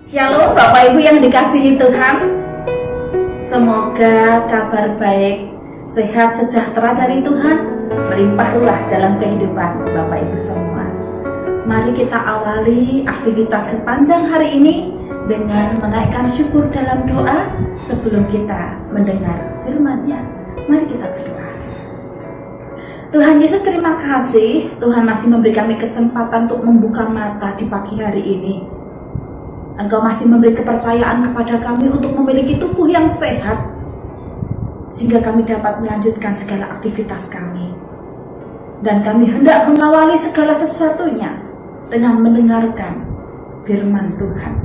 Shalom Bapak Ibu yang dikasihi Tuhan. Semoga kabar baik, sehat, sejahtera dari Tuhan melimpah ruah dalam kehidupan Bapak Ibu semua. Mari kita awali aktivitas sepanjang hari ini dengan menaikkan syukur dalam doa sebelum kita mendengar firman-Nya. Mari kita berdoa. Tuhan Yesus, terima kasih Tuhan masih memberi kami kesempatan untuk membuka mata di pagi hari ini. Engkau masih memberi kepercayaan kepada kami untuk memiliki tubuh yang sehat, sehingga kami dapat melanjutkan segala aktivitas kami. Dan kami hendak mengawali segala sesuatunya dengan mendengarkan firman Tuhan.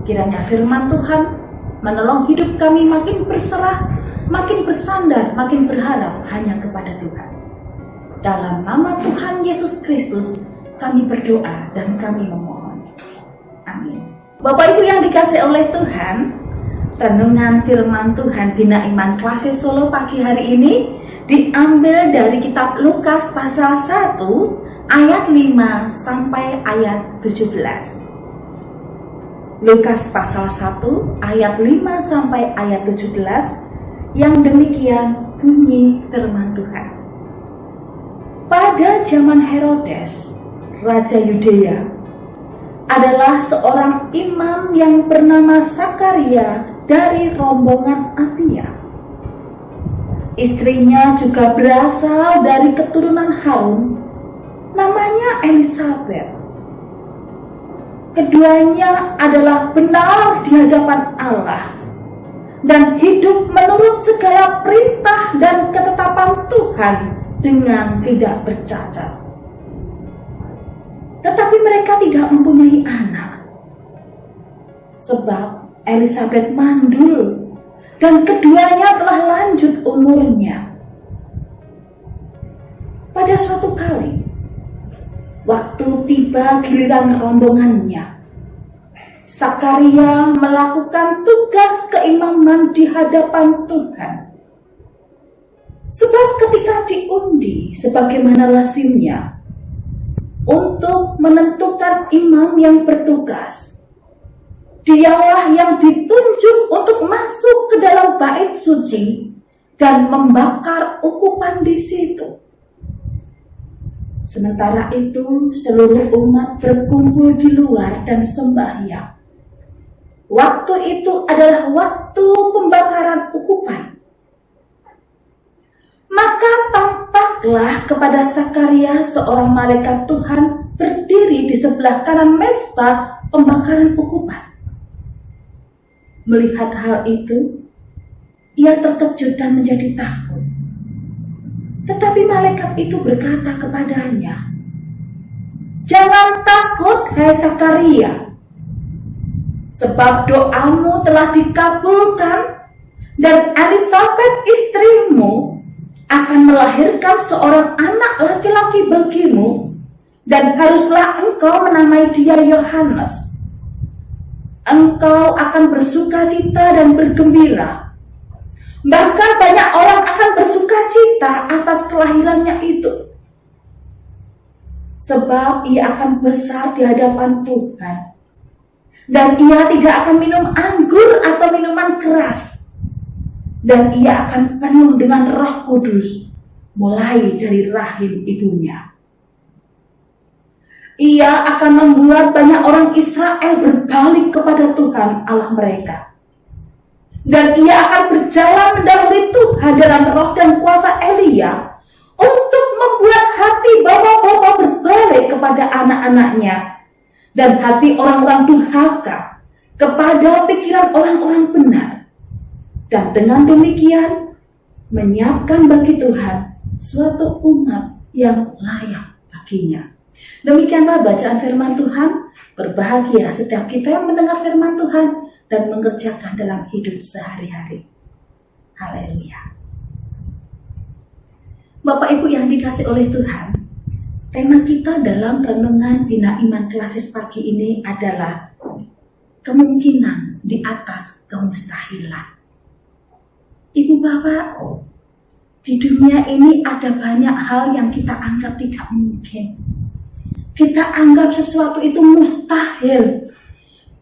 Kiranya firman Tuhan menolong hidup kami makin berserah, makin bersandar, makin berharap hanya kepada Tuhan. Dalam nama Tuhan Yesus Kristus kami berdoa dan kami memohon. Amin. Bapak Ibu yang dikasihi oleh Tuhan, renungan firman Tuhan Bina Iman Klasik Solo pagi hari ini diambil dari kitab Lukas pasal 1 ayat 5 sampai ayat 17. Lukas pasal 1 ayat 5 sampai ayat 17 yang demikian bunyi firman Tuhan. Pada zaman Herodes, Raja Yudea, adalah seorang imam yang bernama Sakaria dari rombongan Abia. Istrinya juga berasal dari keturunan Harun, namanya Elisabet. Keduanya adalah benar di hadapan Allah dan hidup menurut segala perintah dan ketetapan Tuhan dengan tidak bercacat. Tetapi mereka tidak mempunyai anak, sebab Elisabet mandul dan keduanya telah lanjut umurnya. Pada suatu kali, waktu tiba giliran rombongannya, Sakaria melakukan tugas keimaman di hadapan Tuhan. Sebab ketika diundi sebagaimana lazimnya untuk menentukan imam yang bertugas, dialah yang ditunjuk untuk masuk ke dalam bait suci dan membakar ukupan di situ. Sementara itu seluruh umat berkumpul di luar dan sembahyang. Waktu itu adalah waktu pembakaran ukupan. Maka tampaklah kepada Sakaria seorang malaikat Tuhan berdiri di sebelah kanan mezbah pembakaran ukupan. Melihat hal itu, ia terkejut dan menjadi takut. Tetapi malaikat itu berkata kepadanya, "Jangan takut, hai Sakaria, sebab doamu telah dikabulkan dan Elisabet istrimu akan melahirkan seorang anak laki-laki bagimu, dan haruslah engkau menamai dia Yohanes. Engkau akan bersukacita dan bergembira. Bahkan banyak orang akan bersukacita atas kelahirannya itu, sebab ia akan besar di hadapan Tuhan, dan ia tidak akan minum anggur atau minuman keras. Dan ia akan penuh dengan Roh Kudus mulai dari rahim ibunya. Ia akan membuat banyak orang Israel berbalik kepada Tuhan Allah mereka. Dan ia akan berjalan mendahului Tuhan dalam roh dan kuasa Elia untuk membuat hati bapak-bapak berbalik kepada anak-anaknya dan hati orang-orang durhaka kepada pikiran orang-orang benar. Dan dengan demikian menyiapkan bagi Tuhan suatu umat yang layak baginya." Demikianlah bacaan firman Tuhan. Berbahagia setiap kita yang mendengar firman Tuhan dan mengerjakan dalam hidup sehari-hari. Haleluya. Bapak Ibu yang dikasihi oleh Tuhan, tema kita dalam renungan Bina Iman Klasik pagi ini adalah kemungkinan di atas kemustahilan. Ibu bapak, di dunia ini ada banyak hal yang kita anggap tidak mungkin. Kita anggap sesuatu itu mustahil.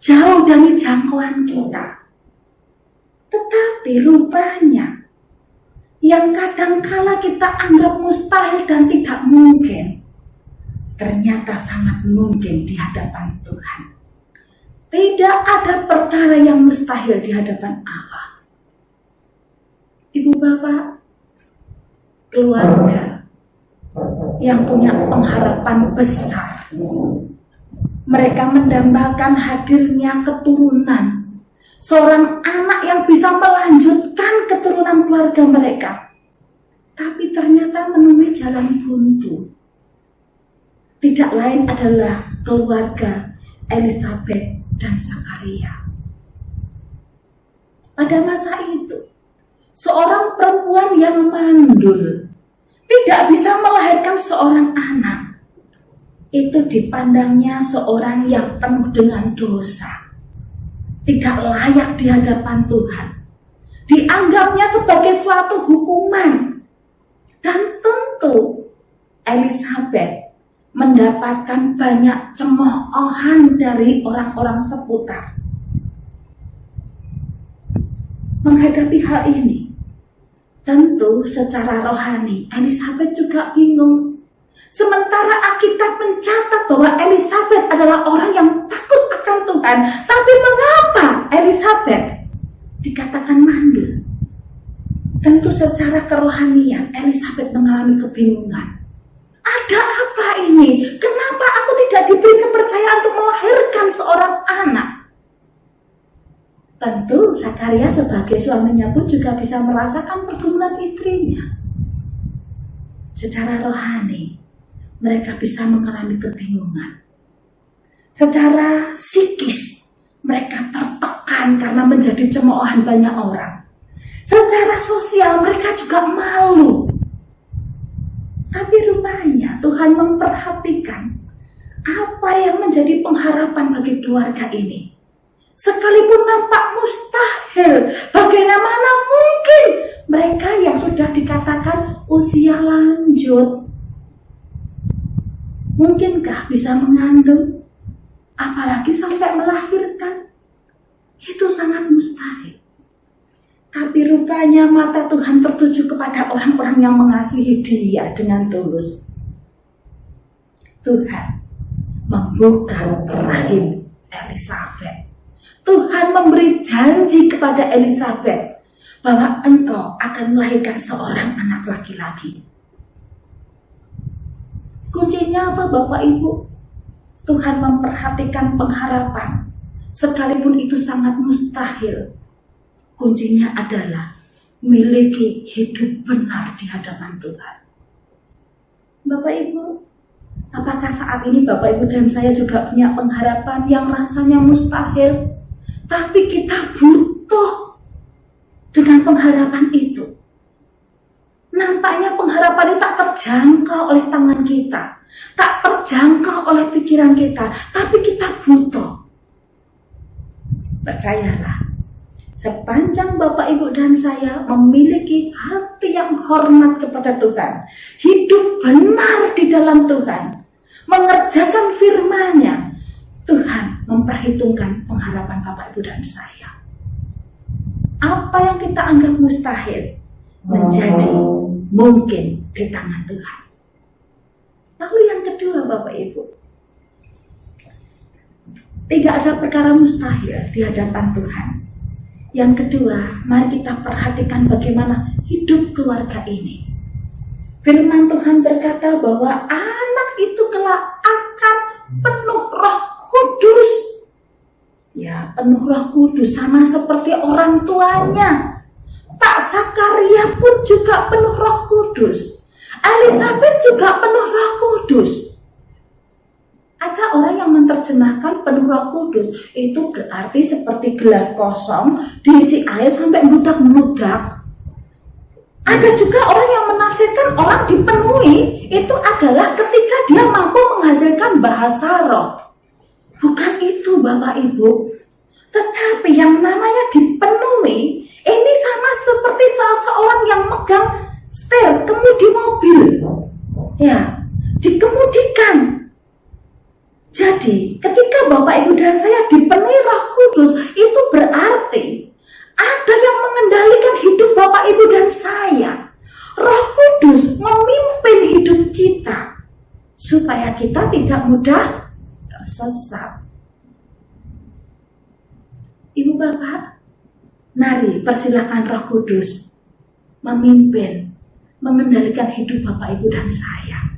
jauh dari jangkauan kita. Tetapi rupanya yang kadangkala kita anggap mustahil dan tidak mungkin, ternyata sangat mungkin di hadapan Tuhan. Tidak ada perkara yang mustahil di hadapan Allah. Ibu bapak, keluarga yang punya pengharapan besar, mereka mendambakan hadirnya keturunan, seorang anak yang bisa melanjutkan keturunan keluarga mereka. Tapi ternyata menemui jalan buntu. Tidak lain adalah keluarga Elisabet dan Zakaria. Pada masa itu, seorang perempuan yang mandul tidak bisa melahirkan seorang anak. Itu dipandangnya seorang yang penuh dengan dosa, tidak layak di hadapan Tuhan. Dianggapnya sebagai suatu hukuman. Dan tentu Elisabet mendapatkan banyak cemoohan dari orang-orang seputar. Menghadapi hal ini, tentu secara rohani Elisabet juga bingung. Sementara Alkitab mencatat bahwa Elisabet adalah orang yang takut akan Tuhan, tapi mengapa Elisabet dikatakan mandul? Tentu secara kerohanian Elisabet mengalami kebingungan. Ada apa ini? Kenapa aku tidak diberi kepercayaan untuk melahirkan seorang anak? Tentu Zakaria sebagai suaminya pun juga bisa merasakan pergumulan istrinya. Secara rohani mereka bisa mengalami kebingungan. Secara psikis mereka tertekan karena menjadi cemoohan banyak orang. Secara sosial mereka juga malu. Tapi rupanya Tuhan memperhatikan apa yang menjadi pengharapan bagi keluarga ini. Sekalipun nampak mustahil, bagaimana mungkin mereka yang sudah dikatakan usia lanjut, mungkinkah bisa mengandung? Apalagi sampai melahirkan. Itu sangat mustahil. Tapi rupanya mata Tuhan tertuju kepada orang-orang yang mengasihi Dia dengan tulus. Tuhan membuka rahim Elisabet. Tuhan memberi janji kepada Elisabet bahwa engkau akan melahirkan seorang anak laki-laki. Kuncinya apa Bapak Ibu? Tuhan memperhatikan pengharapan, sekalipun itu sangat mustahil. Kuncinya adalah miliki hidup benar di hadapan Tuhan. Bapak Ibu, apakah saat ini Bapak Ibu dan saya juga punya pengharapan yang rasanya mustahil, tapi kita butuh dengan pengharapan itu? Nampaknya pengharapan itu tak terjangkau oleh tangan kita, tak terjangkau oleh pikiran kita, tapi kita butuh. Percayalah, sepanjang Bapak Ibu dan saya memiliki hati yang hormat kepada Tuhan, hidup benar di dalam Tuhan, mengerjakan firman-Nya, Tuhan memperhitungkan pengharapan Bapak Ibu dan saya. Apa yang kita anggap mustahil menjadi mungkin di tangan Tuhan. Lalu yang kedua Bapak Ibu, tidak ada perkara mustahil di hadapan Tuhan. Yang kedua, mari kita perhatikan bagaimana hidup keluarga ini. Firman Tuhan berkata bahwa anak itu kelak akan penuh Roh Kudus. Ya, penuh Roh Kudus sama seperti orang tuanya. Pak Zakaria pun juga penuh Roh Kudus. Elisabet juga penuh Roh Kudus. Ada orang yang menerjemahkan penuh Roh Kudus itu berarti seperti gelas kosong diisi air sampai meledak-meledak. Ada juga orang yang menafsirkan orang dipenuhi itu adalah ketika dia mampu menghasilkan bahasa roh. Bukan itu Bapak Ibu, tetapi yang namanya dipenuhi ini sama seperti salah seorang yang megang setir kemudi mobil, ya, dikemudikan. Jadi ketika Bapak Ibu dan saya dipenuhi Roh tidak mudah tersesat. Ibu bapak, mari persilakan Roh Kudus memimpin, mengendalikan hidup bapak ibu dan saya.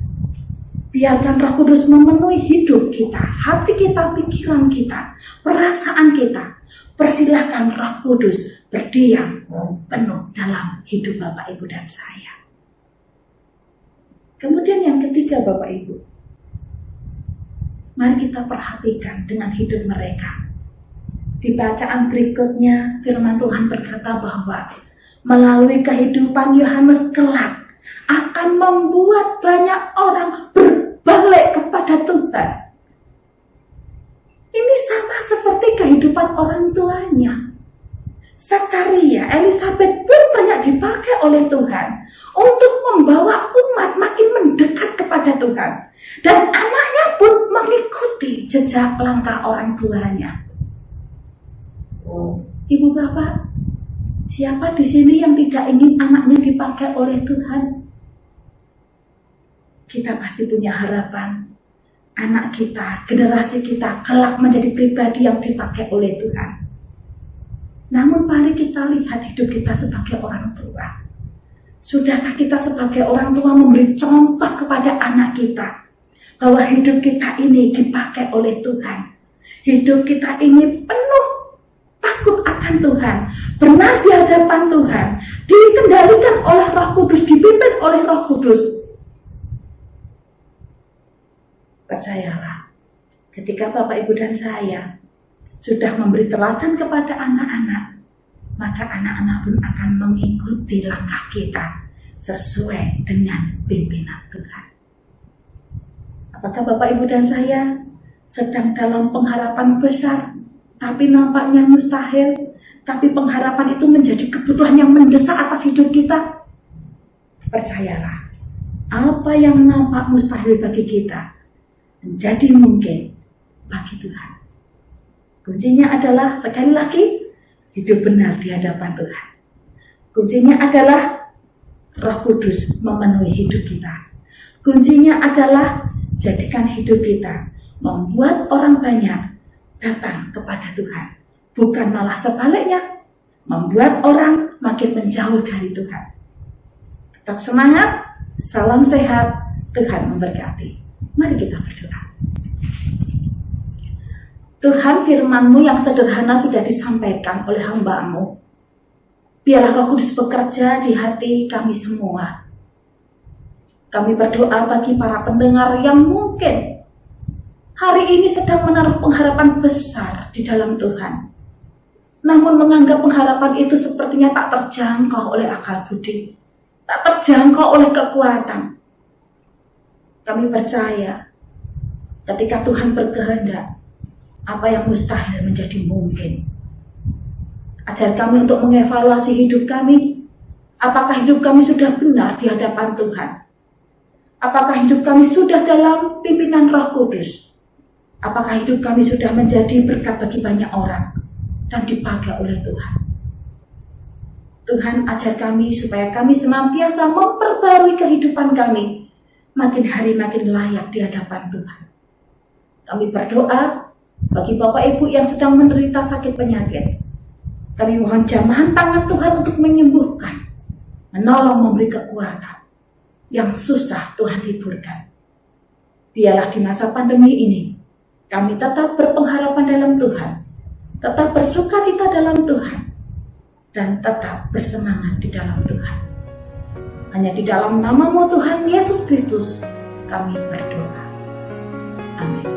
Biarkan Roh Kudus memenuhi hidup kita, hati kita, pikiran kita, perasaan kita. Persilahkan Roh Kudus berdiam penuh dalam hidup bapak ibu dan saya. Kemudian yang ketiga bapak ibu, mari kita perhatikan dengan hidup mereka. Di bacaan berikutnya firman Tuhan berkata bahwa melalui kehidupan Yohanes kelak akan membuat banyak orang berbalik kepada Tuhan. Ini sama seperti kehidupan orang tuanya. Zakaria, Elisabet pun banyak dipakai oleh Tuhan untuk membawa umat makin mendekat kepada Tuhan. Dan anaknya pun mengikuti jejak langkah orang tuanya. Ibu bapak, siapa di sini yang tidak ingin anaknya dipakai oleh Tuhan? Kita pasti punya harapan anak kita, generasi kita kelak menjadi pribadi yang dipakai oleh Tuhan. Namun mari kita lihat hidup kita sebagai orang tua. Sudahkah kita sebagai orang tua memberi contoh kepada anak kita bahwa hidup kita ini dipakai oleh Tuhan? Hidup kita ini penuh takut akan Tuhan, benar di hadapan Tuhan, dikendalikan oleh Roh Kudus, dipimpin oleh Roh Kudus. Percayalah, ketika Bapak Ibu dan saya sudah memberi teladan kepada anak-anak, maka anak-anak pun akan mengikuti langkah kita sesuai dengan pimpinan Tuhan. Apakah Bapak Ibu dan saya sedang dalam pengharapan besar, tapi nampaknya mustahil, tapi pengharapan itu menjadi kebutuhan yang mendesak atas hidup kita? Percayalah, apa yang nampak mustahil bagi kita menjadi mungkin bagi Tuhan. Kuncinya adalah, sekali lagi, hidup benar di hadapan Tuhan. Kuncinya adalah Roh Kudus memenuhi hidup kita. Kuncinya adalah jadikan hidup kita membuat orang banyak datang kepada Tuhan, bukan malah sebaliknya, membuat orang makin menjauh dari Tuhan. Tetap semangat, salam sehat, Tuhan memberkati. Mari kita berdoa. Tuhan, firman-Mu yang sederhana sudah disampaikan oleh hamba-Mu. Biarlah Roh Kudus bekerja di hati kami semua. Kami berdoa bagi para pendengar yang mungkin hari ini sedang menaruh pengharapan besar di dalam Tuhan, namun menganggap pengharapan itu sepertinya tak terjangkau oleh akal budi, tak terjangkau oleh kekuatan. Kami percaya ketika Tuhan berkehendak, apa yang mustahil menjadi mungkin. Ajar kami untuk mengevaluasi hidup kami. Apakah hidup kami sudah benar di hadapan Tuhan? Apakah hidup kami sudah dalam pimpinan Roh Kudus? Apakah hidup kami sudah menjadi berkat bagi banyak orang dan dipakai oleh Tuhan? Tuhan, ajar kami supaya kami senantiasa memperbarui kehidupan kami, makin hari makin layak di hadapan Tuhan. Kami berdoa bagi Bapak Ibu yang sedang menderita sakit penyakit. Kami mohon jamahan tangan Tuhan untuk menyembuhkan, menolong, memberi kekuatan. Yang susah Tuhan hiburkan. Biarlah di masa pandemi ini kami tetap berpengharapan dalam Tuhan, tetap bersukacita dalam Tuhan, dan tetap bersemangat di dalam Tuhan. Hanya di dalam nama-Mu Tuhan Yesus Kristus kami berdoa. Amin.